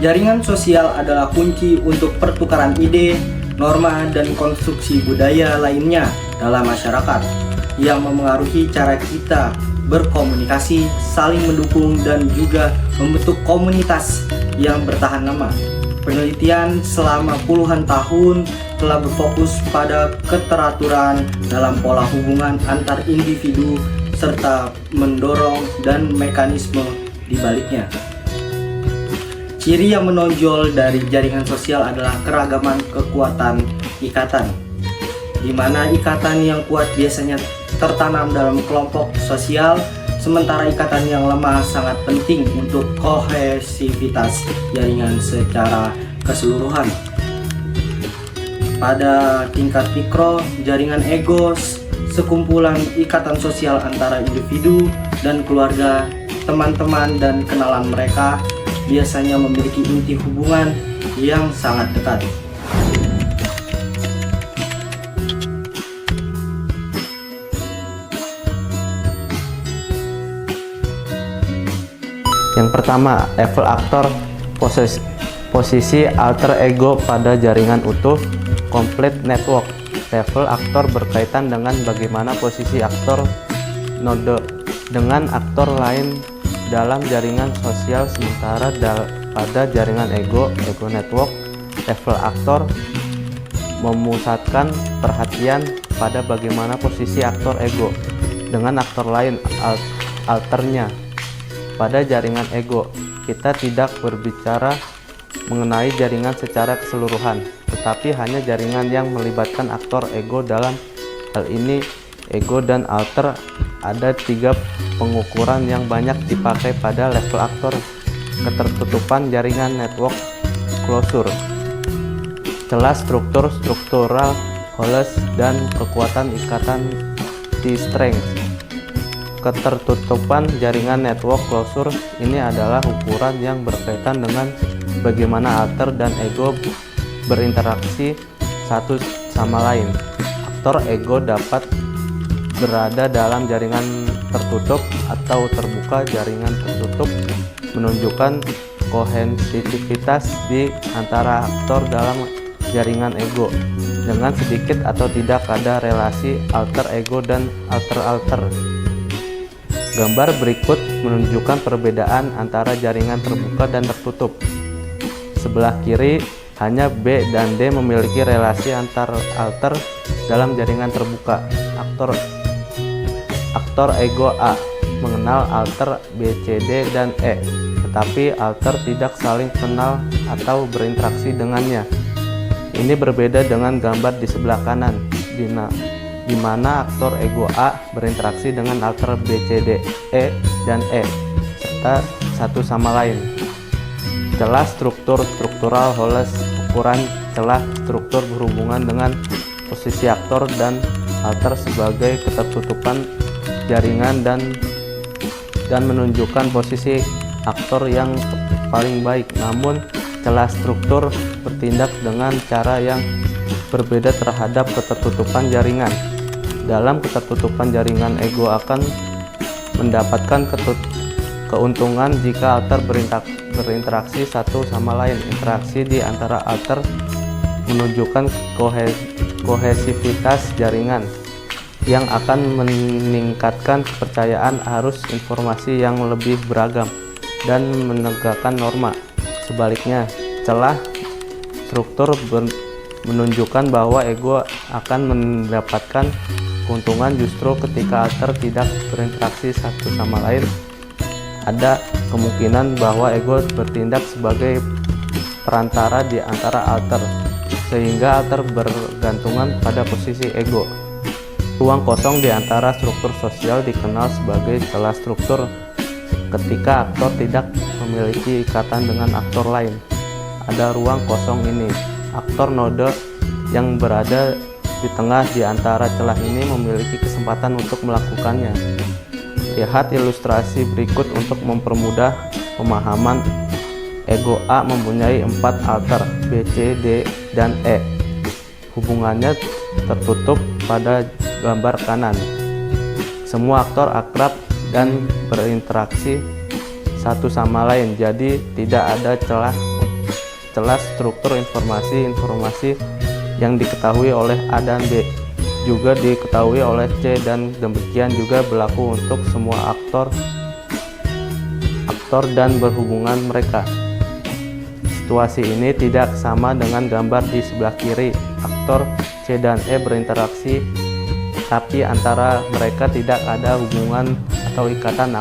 Jaringan sosial adalah kunci untuk pertukaran ide, norma, dan konstruksi budaya lainnya dalam masyarakat yang memengaruhi cara kita berkomunikasi, saling mendukung, dan juga membentuk komunitas yang bertahan lama. Penelitian selama puluhan tahun telah berfokus pada keteraturan dalam pola hubungan antar individu serta mendorong dan mekanisme di baliknya. Ciri yang menonjol dari jaringan sosial adalah keragaman kekuatan ikatan, di mana ikatan yang kuat biasanya tertanam dalam kelompok sosial, sementara ikatan yang lemah sangat penting untuk kohesivitas jaringan secara keseluruhan. Pada tingkat mikro, jaringan ego, sekumpulan ikatan sosial antara individu dan keluarga, teman-teman, dan kenalan mereka biasanya memiliki inti hubungan yang sangat dekat. Yang pertama, level aktor, posisi alter ego pada jaringan utuh, complete network. Level aktor berkaitan dengan bagaimana posisi aktor node dengan aktor lain dalam jaringan sosial, sementara pada jaringan ego network, level aktor memusatkan perhatian pada bagaimana posisi aktor ego dengan aktor lain alternya. Pada jaringan ego, kita tidak berbicara mengenai jaringan secara keseluruhan, tetapi hanya jaringan yang melibatkan aktor ego. Dalam hal ini, ego dan alter ada 3 pengukuran yang banyak dipakai pada level aktor: ketertutupan jaringan network closure, celah struktural holes, dan kekuatan ikatan di strength. Ketertutupan jaringan network closure ini adalah ukuran yang berkaitan dengan bagaimana alter dan ego berinteraksi satu sama lain. Aktor ego dapat berada dalam jaringan tertutup atau terbuka. Jaringan tertutup menunjukkan kohesivitas di antara aktor dalam jaringan ego, dengan sedikit atau tidak ada relasi alter ego dan alter-alter. Gambar berikut menunjukkan perbedaan antara jaringan terbuka dan tertutup. Sebelah kiri, hanya B dan D memiliki relasi antar alter dalam jaringan terbuka. Aktor ego A mengenal alter B, C, D, dan E, tetapi alter tidak saling kenal atau berinteraksi dengannya. Ini berbeda dengan gambar di sebelah kanan, di mana aktor ego A berinteraksi dengan alter B, C, D, E, dan E serta satu sama lain. Celah struktural holes, ukuran celah struktur berhubungan dengan posisi aktor dan alter sebagai ketertutupan jaringan dan menunjukkan posisi aktor yang paling baik. Namun celah struktur bertindak dengan cara yang berbeda terhadap ketertutupan jaringan. Dalam ketertutupan jaringan, ego akan mendapatkan keuntungan jika alter berinteraksi satu sama lain. Interaksi di antara alter menunjukkan kohesivitas jaringan yang akan meningkatkan kepercayaan arus informasi yang lebih beragam dan menegakkan norma. Sebaliknya, celah struktur menunjukkan bahwa ego akan mendapatkan keuntungan justru ketika alter tidak berinteraksi satu sama lain. Ada kemungkinan bahwa ego bertindak sebagai perantara di antara alter, sehingga alter bergantungan pada posisi ego. Ruang kosong di antara struktur sosial dikenal sebagai celah struktur. Ketika aktor tidak memiliki ikatan dengan aktor lain, ada ruang kosong ini. Aktor node yang berada di tengah di antara celah ini memiliki kesempatan untuk melakukannya. Lihat ilustrasi berikut untuk mempermudah pemahaman. Ego A mempunyai 4 alter B, C, D, dan E. Hubungannya tertutup pada gambar kanan. Semua aktor akrab dan berinteraksi satu sama lain, jadi tidak ada celah celah struktur informasi yang diketahui oleh A dan B juga diketahui oleh C, dan demikian juga berlaku untuk semua aktor dan berhubungan mereka. Situasi ini tidak sama dengan gambar di sebelah kiri. Aktor C dan E berinteraksi, tapi antara mereka tidak ada hubungan atau ikatan.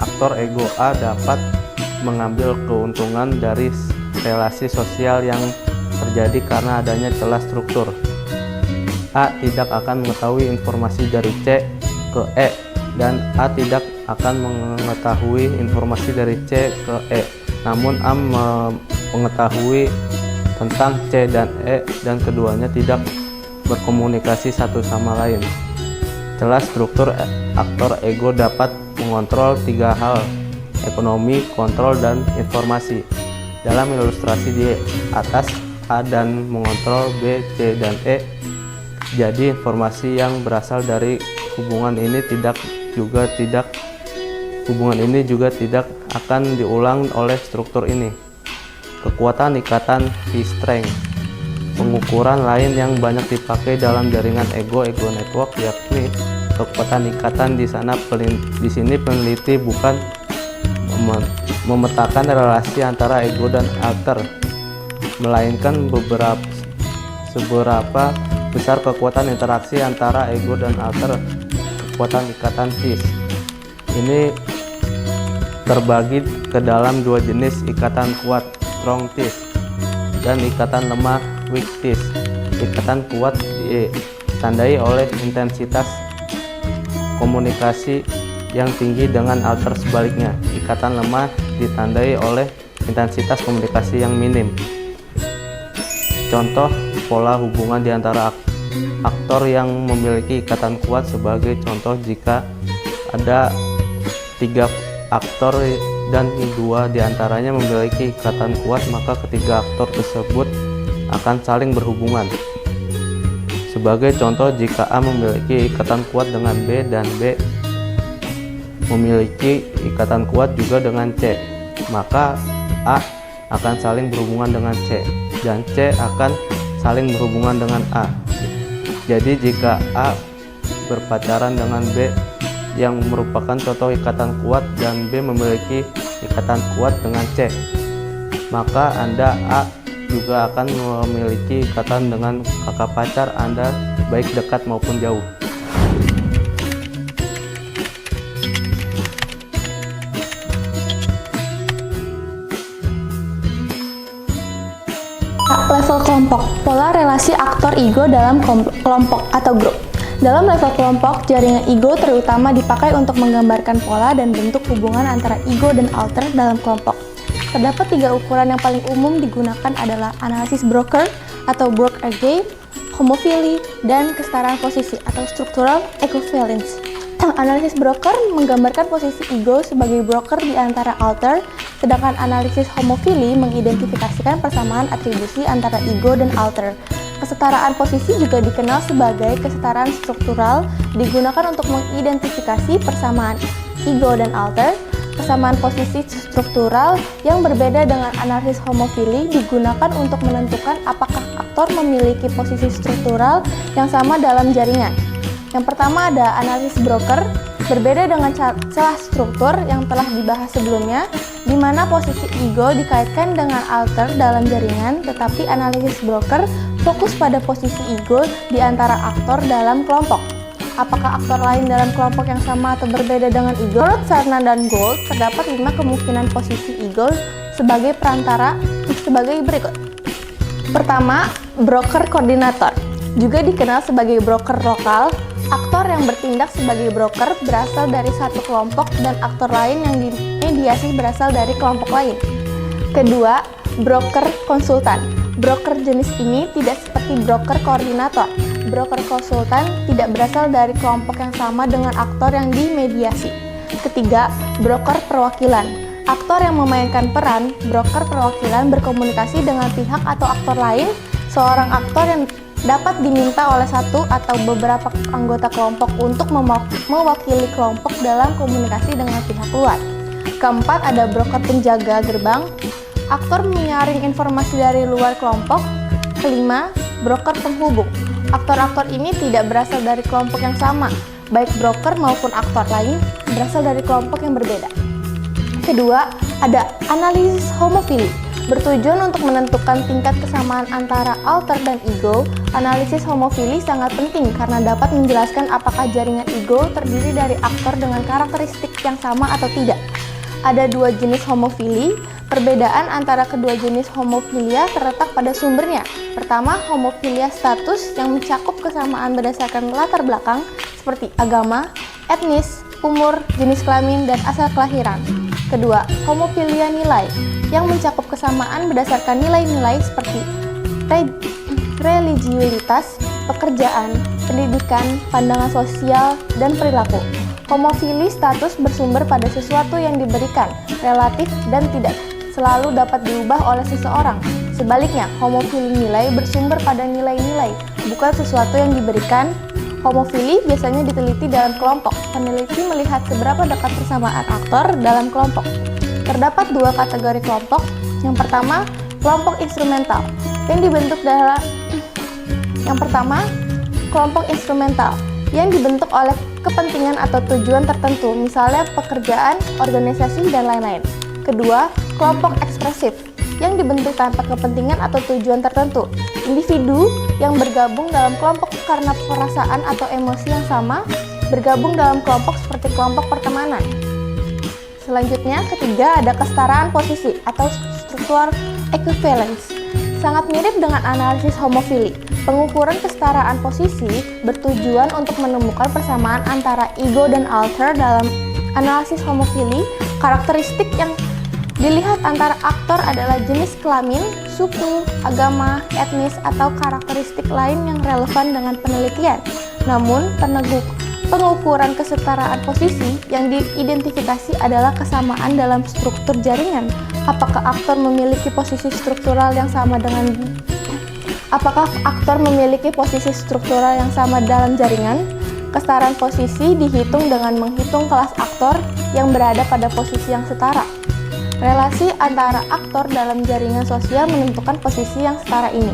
Aktor ego A dapat mengambil keuntungan dari relasi sosial yang terjadi karena adanya celah struktur. A tidak akan mengetahui informasi dari C ke E, dan A tidak akan mengetahui informasi dari C ke E. Namun A mengetahui tentang C dan E, dan keduanya tidak berkomunikasi satu sama lain. Celah struktur aktor ego dapat mengontrol tiga hal: ekonomi, kontrol, dan informasi. Dalam ilustrasi di atas, A dan mengontrol B, C, dan E. Jadi informasi yang berasal dari hubungan ini juga tidak akan diulang oleh struktur ini. Kekuatan ikatan P-strength. Pengukuran lain yang banyak dipakai dalam jaringan ego network yakni kekuatan ikatan. Di sini peneliti bukan memetakan relasi antara ego dan alter, melainkan seberapa besar kekuatan interaksi antara ego dan alter. Kekuatan ikatan tis ini terbagi ke dalam dua jenis: ikatan kuat strong tis dan ikatan lemah weak tis. Ikatan kuat ditandai oleh intensitas komunikasi yang tinggi dengan alter sebaliknya. Ikatan lemah ditandai oleh intensitas komunikasi yang minim. Contoh pola hubungan di antara aktor yang memiliki ikatan kuat sebagai contoh: jika ada 3 aktor dan 2 diantaranya memiliki ikatan kuat, maka ketiga aktor tersebut akan saling berhubungan. Sebagai contoh, jika A memiliki ikatan kuat dengan B dan B memiliki ikatan kuat juga dengan C, maka A akan saling berhubungan dengan C, dan C akan saling berhubungan dengan A. Jadi jika A berpacaran dengan B yang merupakan contoh ikatan kuat, dan B memiliki ikatan kuat dengan C, maka Anda A juga akan memiliki ikatan dengan kakak pacar Anda, baik dekat maupun jauh. Level kelompok, pola relasi aktor ego dalam kelompok atau grup. Dalam level kelompok, jaringan ego terutama dipakai untuk menggambarkan pola dan bentuk hubungan antara ego dan alter dalam kelompok. Terdapat 3 ukuran yang paling umum digunakan adalah analisis Broker atau Brock-Agree, homophily, dan kesetaraan posisi atau structural equivalence. Analisis Broker menggambarkan posisi ego sebagai broker di antara alter, sedangkan analisis homophily mengidentifikasikan persamaan atribusi antara ego dan alter. Kesetaraan posisi juga dikenal sebagai kesetaraan struktural, digunakan untuk mengidentifikasi persamaan ego dan alter. Kesamaan posisi struktural yang berbeda dengan analisis homophily digunakan untuk menentukan apakah aktor memiliki posisi struktural yang sama dalam jaringan. Yang pertama ada analisis Broker, berbeda dengan celah struktur yang telah dibahas sebelumnya, di mana posisi ego dikaitkan dengan alter dalam jaringan, tetapi analisis Broker fokus pada posisi ego di antara aktor dalam kelompok. Apakah aktor lain dalam kelompok yang sama atau berbeda dengan ego? Menurut Sarna dan Gold, terdapat 5 kemungkinan posisi ego sebagai perantara sebagai berikut. Pertama, broker koordinator, juga dikenal sebagai broker lokal. Aktor yang bertindak sebagai broker berasal dari satu kelompok dan aktor lain yang dimediasi berasal dari kelompok lain. Kedua, broker konsultan. Broker jenis ini tidak seperti broker koordinator. Broker konsultan tidak berasal dari kelompok yang sama dengan aktor yang dimediasi. Ketiga, broker perwakilan. Aktor yang memainkan peran broker perwakilan berkomunikasi dengan pihak atau aktor lain. Seorang aktor yang dapat diminta oleh satu atau beberapa anggota kelompok untuk mewakili kelompok dalam komunikasi dengan pihak luar. Keempat, ada broker penjaga gerbang. aktor menyaring informasi dari luar kelompok. Kelima, broker penghubung. Aktor-aktor ini tidak berasal dari kelompok yang sama, baik broker maupun aktor lain berasal dari kelompok yang berbeda. Kedua, ada analisis homofili. Bertujuan untuk menentukan tingkat kesamaan antara alter dan ego, analisis homofili sangat penting karena dapat menjelaskan apakah jaringan ego terdiri dari aktor dengan karakteristik yang sama atau tidak. Ada dua jenis homofili. Perbedaan antara kedua jenis homofilia terletak pada sumbernya. Pertama, homofilia status yang mencakup kesamaan berdasarkan latar belakang seperti agama, etnis, umur, jenis kelamin, dan asal kelahiran. Kedua, homofilia nilai yang mencakup kesamaan berdasarkan nilai-nilai seperti religiulitas, pekerjaan, pendidikan, pandangan sosial, dan perilaku. Homofili status bersumber pada sesuatu yang diberikan, relatif dan tidak selalu dapat diubah oleh seseorang. Sebaliknya, homofili nilai bersumber pada nilai-nilai, bukan sesuatu yang diberikan. Homofili biasanya diteliti dalam kelompok. Peneliti melihat seberapa dekat persamaan aktor dalam kelompok. Terdapat dua kategori kelompok. Yang pertama, kelompok instrumental yang dibentuk oleh kepentingan atau tujuan tertentu, misalnya pekerjaan, organisasi, dan lain-lain. Kedua, kelompok ekspresif yang dibentuk tanpa kepentingan atau tujuan tertentu, individu yang bergabung dalam kelompok karena perasaan atau emosi yang sama, bergabung dalam kelompok seperti kelompok pertemanan. Selanjutnya, ketiga, ada kesetaraan posisi atau structural equivalence. Sangat mirip dengan analisis homofili. Pengukuran kesetaraan posisi bertujuan untuk menemukan persamaan antara ego dan alter. Dalam analisis homofili, karakteristik yang dilihat antara aktor adalah jenis kelamin, suku, agama, etnis, atau karakteristik lain yang relevan dengan penelitian. Namun, pengukuran kesetaraan posisi yang diidentifikasi adalah kesamaan dalam struktur jaringan. Apakah aktor memiliki posisi struktural yang sama dalam jaringan? Kesetaraan posisi dihitung dengan menghitung kelas aktor yang berada pada posisi yang setara. Relasi antara aktor dalam jaringan sosial menentukan posisi yang setara ini.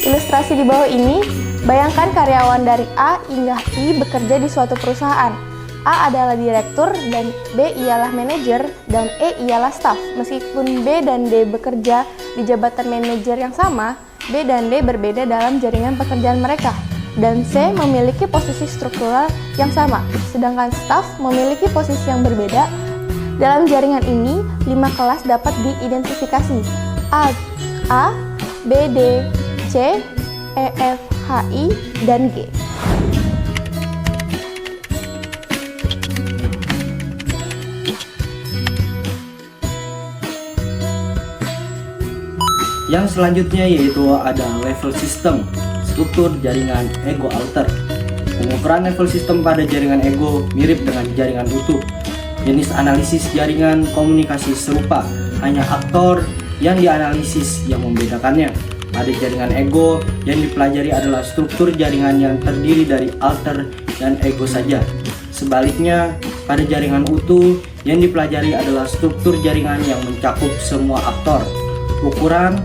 Ilustrasi di bawah ini, bayangkan karyawan dari A hingga I bekerja di suatu perusahaan. A adalah direktur, dan B ialah manajer, dan E ialah staf. Meskipun B dan D bekerja di jabatan manajer yang sama, B dan D berbeda dalam jaringan pekerjaan mereka. Dan C memiliki posisi struktural yang sama, sedangkan staf memiliki posisi yang berbeda. Dalam jaringan ini, 5 kelas dapat diidentifikasi: A, B, D, C, E, F, H, I, dan G. Yang selanjutnya yaitu ada level system, struktur jaringan ego alter. Pengukuran level system pada jaringan ego mirip dengan jaringan utuh. Jenis analisis jaringan komunikasi serupa, hanya aktor yang dianalisis yang membedakannya. Pada jaringan ego, yang dipelajari adalah struktur jaringan yang terdiri dari alter dan ego saja. Sebaliknya, pada jaringan utuh, yang dipelajari adalah struktur jaringan yang mencakup semua aktor. Ukuran,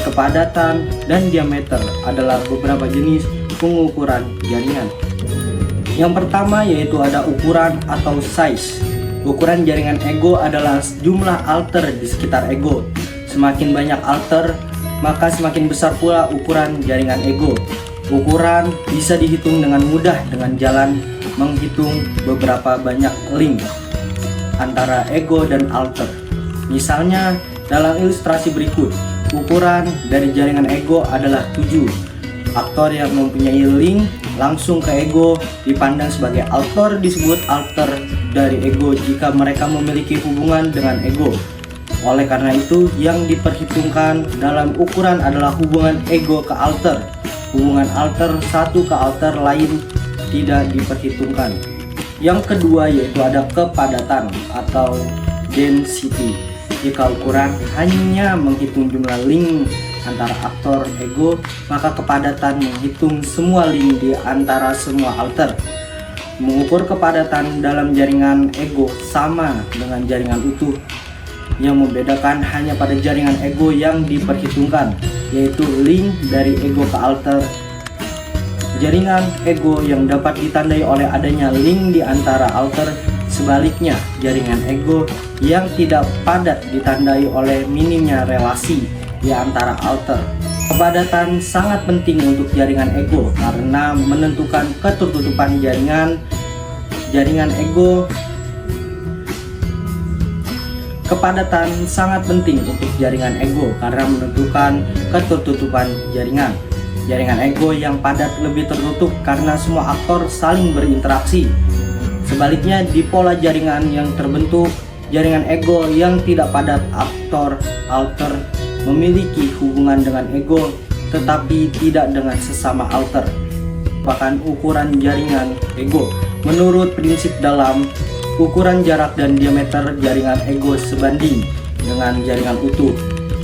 kepadatan, dan diameter adalah beberapa jenis pengukuran jaringan. Yang pertama yaitu ada ukuran atau size. Ukuran jaringan ego adalah jumlah alter di sekitar ego. Semakin banyak alter, maka semakin besar pula ukuran jaringan ego. Ukuran bisa dihitung dengan mudah dengan jalan menghitung beberapa banyak link antara ego dan alter. Misalnya, dalam ilustrasi berikut, ukuran dari jaringan ego adalah 7. Aktor yang mempunyai link langsung ke ego dipandang sebagai alter, disebut alter dari ego jika mereka memiliki hubungan dengan ego. Oleh karena itu, yang diperhitungkan dalam ukuran adalah hubungan ego ke alter. Hubungan alter satu ke alter lain tidak diperhitungkan. Yang kedua yaitu ada kepadatan atau density. Jika ukuran hanya menghitung jumlah link antara aktor ego, maka kepadatan menghitung semua link di antara semua alter. Mengukur kepadatan dalam jaringan ego sama dengan jaringan utuh. Yang membedakan hanya pada jaringan ego yang diperhitungkan, yaitu link dari ego ke alter. Jaringan ego yang dapat ditandai oleh adanya link di antara alter. Sebaliknya, jaringan ego yang tidak padat ditandai oleh minimnya relasi di antara alter. Kepadatan sangat penting untuk jaringan ego karena menentukan ketertutupan jaringan ego. Kepadatan sangat penting untuk jaringan ego karena menentukan ketertutupan jaringan. Jaringan ego yang padat lebih tertutup karena semua aktor saling berinteraksi. Sebaliknya, di pola jaringan yang terbentuk, jaringan ego yang tidak padat, aktor alter memiliki hubungan dengan ego tetapi tidak dengan sesama alter. Bahkan ukuran jaringan ego menurut prinsip dalam, ukuran jarak dan diameter jaringan ego sebanding dengan jaringan utuh.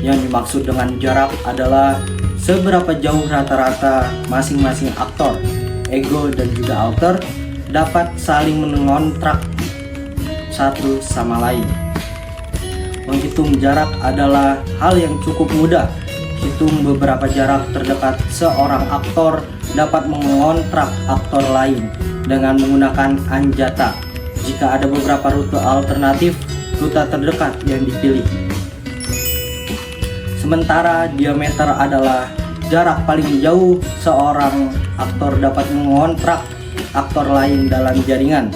Yang dimaksud dengan jarak adalah seberapa jauh rata-rata masing-masing aktor, ego dan juga alter dapat saling mengontrak satu sama lain. Menghitung jarak adalah hal yang cukup mudah. Hitung beberapa jarak terdekat seorang aktor dapat mengontrak aktor lain dengan menggunakan anjata. Jika ada beberapa rute alternatif, rute terdekat yang dipilih. Sementara diameter adalah jarak paling jauh seorang aktor dapat mengontrak aktor lain dalam jaringan.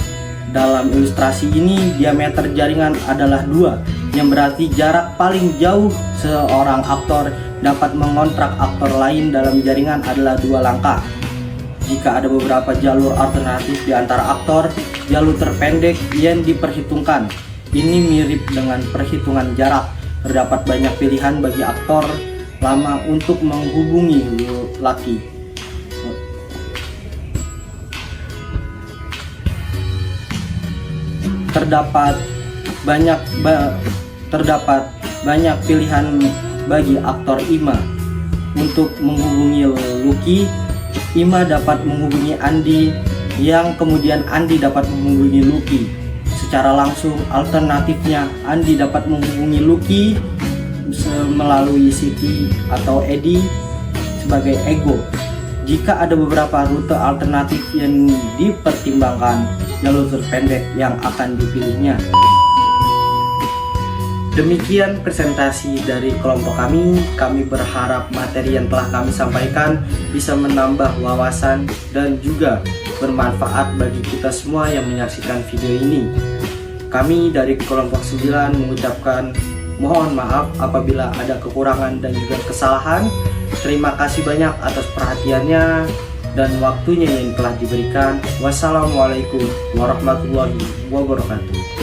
Dalam ilustrasi ini, diameter jaringan adalah 2, yang berarti jarak paling jauh seorang aktor dapat mengontrak aktor lain dalam jaringan adalah 2 langkah. Jika ada beberapa jalur alternatif di antara aktor, jalur terpendek yang diperhitungkan. Ini mirip dengan perhitungan jarak. Terdapat banyak pilihan bagi aktor lama untuk menghubungi laki. Terdapat banyak pilihan bagi aktor Ima untuk menghubungi Lucky. Ima dapat menghubungi Andi, yang kemudian Andi dapat menghubungi Lucky. Secara langsung, alternatifnya Andi dapat menghubungi Lucky melalui Siti atau Edi sebagai ego. Jika ada beberapa rute alternatif yang dipertimbangkan, jalur terpendek yang akan dipilihnya. Demikian presentasi dari kelompok kami. Kami berharap materi yang telah kami sampaikan bisa menambah wawasan dan juga bermanfaat bagi kita semua yang menyaksikan video ini. Kami dari kelompok 9 mengucapkan mohon maaf apabila ada kekurangan dan juga kesalahan. Terima kasih banyak atas perhatiannya dan waktunya yang telah diberikan. Wassalamualaikum warahmatullahi wabarakatuh.